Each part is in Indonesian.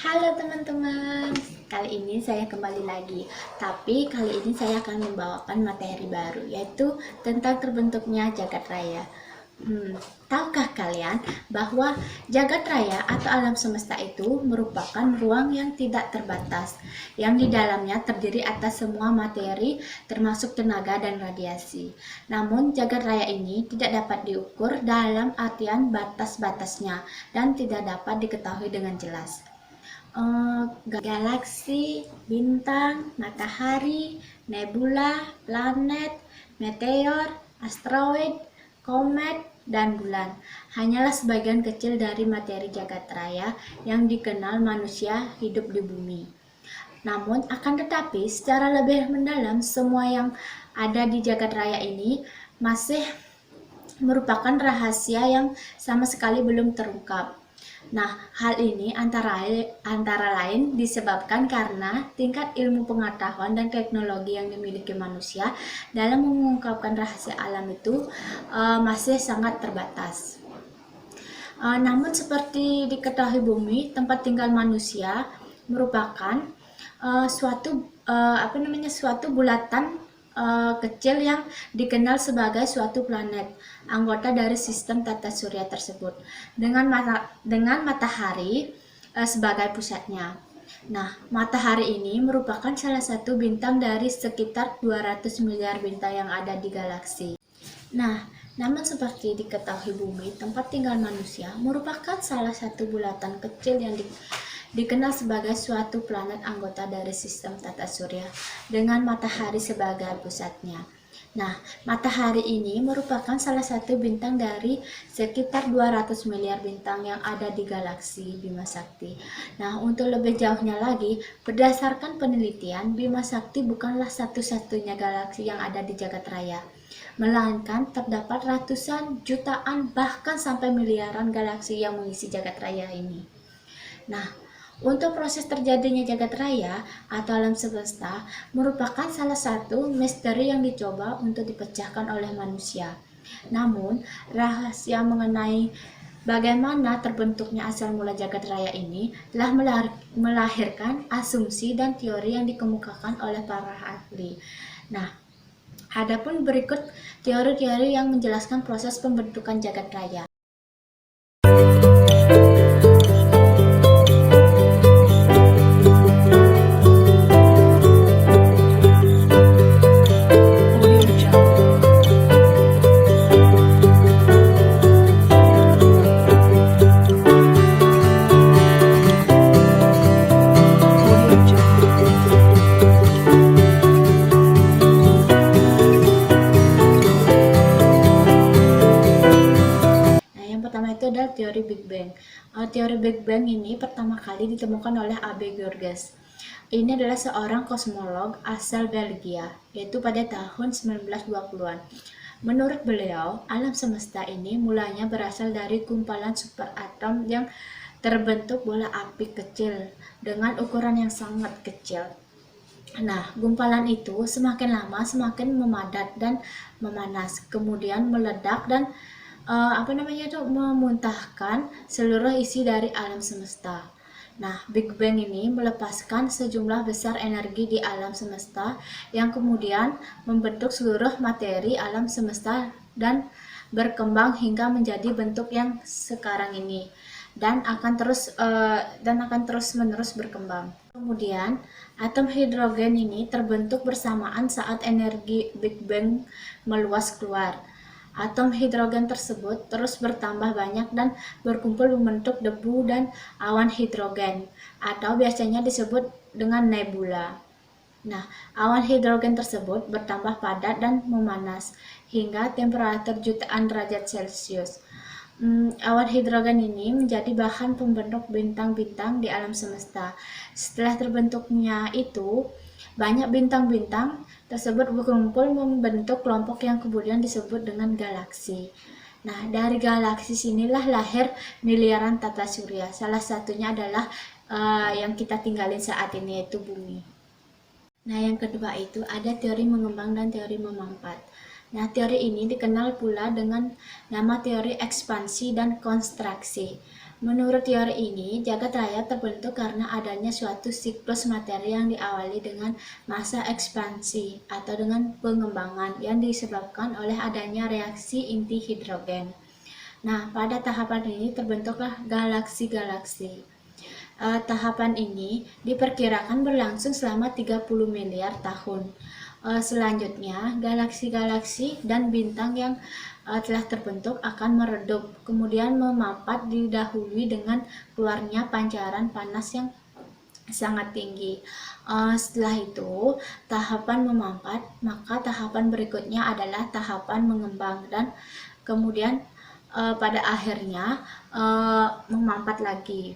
Halo teman-teman, kali ini saya kembali lagi. Tapi kali ini saya akan membawakan materi baru, yaitu tentang terbentuknya jagat raya. Tahukah kalian bahwa jagat raya atau alam semesta itu merupakan ruang yang tidak terbatas, yang di dalamnya terdiri atas semua materi, termasuk tenaga dan radiasi. Namun jagat raya ini tidak dapat diukur dalam artian batas-batasnya dan tidak dapat diketahui dengan jelas. Galaksi, bintang, matahari, nebula, planet, meteor, asteroid, komet, dan bulan hanyalah sebagian kecil dari materi jagat raya yang dikenal manusia hidup di bumi. Namun, akan tetapi, secara lebih mendalam, semua yang ada di jagat raya ini masih merupakan rahasia yang sama sekali belum terungkap. Nah, hal ini antara lain disebabkan karena tingkat ilmu pengetahuan dan teknologi yang dimiliki manusia dalam mengungkapkan rahasia alam itu masih sangat terbatas. Namun seperti diketahui bumi, tempat tinggal manusia merupakan suatu bulatan kecil yang dikenal sebagai suatu planet, anggota dari sistem tata surya tersebut, dengan matahari sebagai pusatnya. Nah, matahari ini merupakan salah satu bintang dari sekitar 200 miliar bintang yang ada di galaksi. Nah, namun seperti diketahui bumi, tempat tinggal manusia merupakan salah satu bulatan kecil yang dikenal sebagai suatu planet anggota dari sistem tata surya dengan matahari sebagai pusatnya. Nah, matahari ini merupakan salah satu bintang dari sekitar 200 miliar bintang yang ada di galaksi Bima Sakti. Nah, untuk lebih jauhnya lagi, berdasarkan penelitian, Bima Sakti bukanlah satu-satunya galaksi yang ada di jagat raya, melainkan terdapat ratusan, jutaan, bahkan sampai miliaran galaksi yang mengisi jagat raya ini. Nah, untuk proses terjadinya jagat raya atau alam semesta merupakan salah satu misteri yang dicoba untuk dipecahkan oleh manusia. Namun, rahasia mengenai bagaimana terbentuknya asal mula jagat raya ini telah melahirkan asumsi dan teori yang dikemukakan oleh para ahli. Nah, adapun berikut teori-teori yang menjelaskan proses pembentukan jagat raya. Itu adalah teori Big Bang. Teori Big Bang ini pertama kali ditemukan oleh A.B. Georges. Ini adalah seorang kosmolog asal Belgia, yaitu pada tahun 1920-an. Menurut beliau, alam semesta ini mulanya berasal dari gumpalan superatom yang terbentuk bola api kecil dengan ukuran yang sangat kecil. Nah, gumpalan itu semakin lama semakin memadat dan memanas, kemudian meledak dan memuntahkan seluruh isi dari alam semesta. Nah, Big Bang ini melepaskan sejumlah besar energi di alam semesta yang kemudian membentuk seluruh materi alam semesta dan berkembang hingga menjadi bentuk yang sekarang ini dan akan terus-menerus berkembang. Kemudian, atom hidrogen ini terbentuk bersamaan saat energi Big Bang meluas keluar. Atom hidrogen tersebut terus bertambah banyak dan berkumpul membentuk debu dan awan hidrogen, atau biasanya disebut dengan nebula. Nah, awan hidrogen tersebut bertambah padat dan memanas hingga temperatur jutaan derajat Celcius. Awan hidrogen ini menjadi bahan pembentuk bintang-bintang di alam semesta. Setelah terbentuknya itu, banyak bintang-bintang tersebut berkumpul membentuk kelompok yang kemudian disebut dengan galaksi. Nah, dari galaksi sinilah lahir miliaran tata surya. Salah satunya adalah yang kita tinggalin saat ini, yaitu bumi. Nah, yang kedua itu ada teori mengembang dan teori memangkat. Nah, teori ini dikenal pula dengan nama teori ekspansi dan kontraksi. Menurut teori ini, jagat raya terbentuk karena adanya suatu siklus materi yang diawali dengan masa ekspansi atau dengan pengembangan yang disebabkan oleh adanya reaksi inti hidrogen. Nah, pada tahapan ini terbentuklah galaksi-galaksi. Tahapan ini diperkirakan berlangsung selama 30 miliar tahun. Selanjutnya, galaksi-galaksi dan bintang yang telah terbentuk akan meredup, kemudian memapat didahului dengan keluarnya pancaran panas yang sangat tinggi. Setelah itu, tahapan memapat, maka tahapan berikutnya adalah tahapan mengembang dan kemudian pada akhirnya memapat lagi.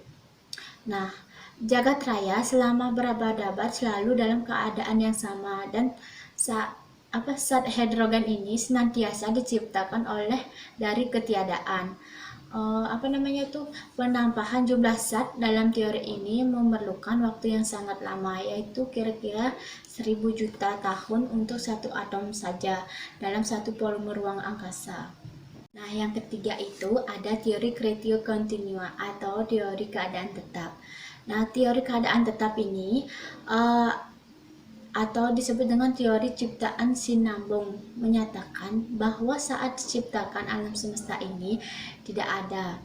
Nah, jagat raya selama berabad-abad selalu dalam keadaan yang sama dan zat hidrogen ini senantiasa diciptakan oleh dari ketiadaan. Penampahan jumlah zat dalam teori ini memerlukan waktu yang sangat lama, yaitu kira-kira 1000 juta tahun untuk satu atom saja dalam satu volume ruang angkasa. Nah, yang ketiga itu ada teori creatio continua atau teori keadaan tetap. Nah, teori keadaan tetap ini atau disebut dengan teori ciptaan sinambung menyatakan bahwa saat diciptakan alam semesta ini tidak ada.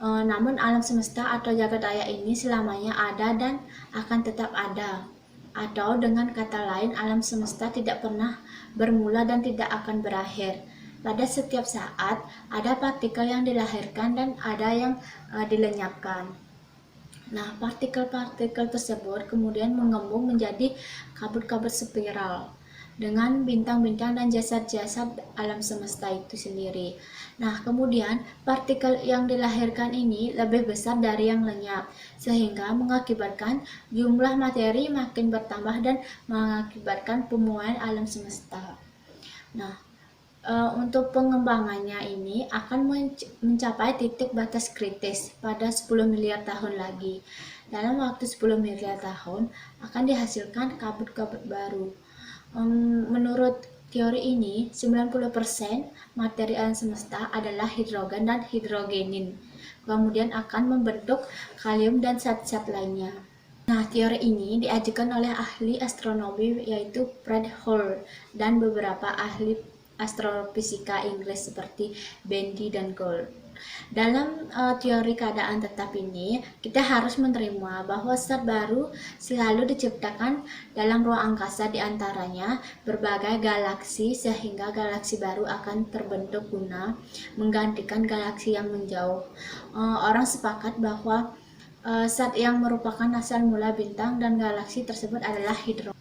Namun alam semesta atau jagat raya ini selamanya ada dan akan tetap ada. Atau dengan kata lain, alam semesta tidak pernah bermula dan tidak akan berakhir. Pada setiap saat ada partikel yang dilahirkan dan ada yang dilenyapkan. Nah, partikel-partikel tersebut kemudian mengembung menjadi kabut-kabut spiral dengan bintang-bintang dan jasad-jasad alam semesta itu sendiri. Nah, kemudian partikel yang dilahirkan ini lebih besar dari yang lenyap, sehingga mengakibatkan jumlah materi makin bertambah dan mengakibatkan pemuaian alam semesta. Nah, untuk pengembangannya ini akan mencapai titik batas kritis pada 10 miliar tahun lagi. Dalam waktu 10 miliar tahun akan dihasilkan kabut-kabut baru. Menurut teori ini, 90% materi alam semesta adalah hidrogen dan hidrogenin. Kemudian akan membentuk kalium dan zat-zat lainnya. Nah, teori ini diajukan oleh ahli astronomi yaitu Fred Hoyle dan beberapa ahli astrofisika Inggris seperti Bendy dan Gould. Dalam teori keadaan tetap ini, kita harus menerima bahwa zat baru selalu diciptakan dalam ruang angkasa, di antaranya berbagai galaksi, sehingga galaksi baru akan terbentuk guna menggantikan galaksi yang menjauh. Orang sepakat bahwa zat yang merupakan asal mula bintang dan galaksi tersebut adalah hidrogen.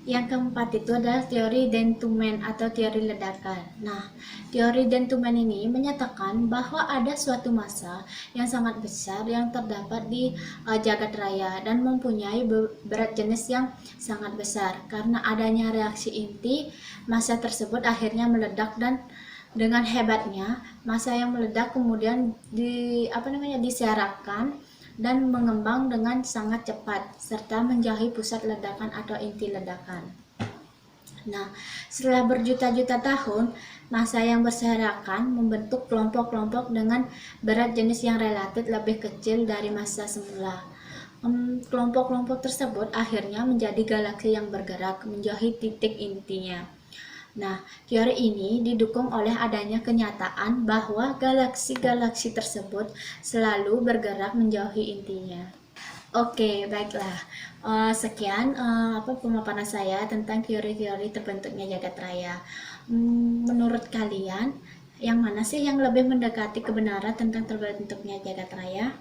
Yang keempat itu adalah teori dentuman atau teori ledakan. Nah, teori dentuman ini menyatakan bahwa ada suatu massa yang sangat besar yang terdapat di jagat raya dan mempunyai berat jenis yang sangat besar. Karena adanya reaksi inti, massa tersebut akhirnya meledak dan dengan hebatnya massa yang meledak kemudian diserakkan dan mengembang dengan sangat cepat serta menjauhi pusat ledakan atau inti ledakan. Nah, setelah berjuta-juta tahun, massa yang berserakan membentuk kelompok-kelompok dengan berat jenis yang relatif lebih kecil dari massa semula. Kelompok-kelompok tersebut akhirnya menjadi galaksi yang bergerak menjauhi titik intinya. Nah, teori ini didukung oleh adanya kenyataan bahwa galaksi-galaksi tersebut selalu bergerak menjauhi intinya. Oke, baiklah. Sekian pemaparan saya tentang teori-teori terbentuknya jagat raya. Menurut kalian, yang mana sih yang lebih mendekati kebenaran tentang terbentuknya jagat raya?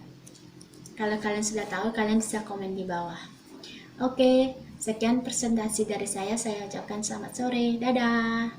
Kalau kalian sudah tahu, kalian bisa komen di bawah. Oke, sekian presentasi dari saya ucapkan selamat sore, dadah.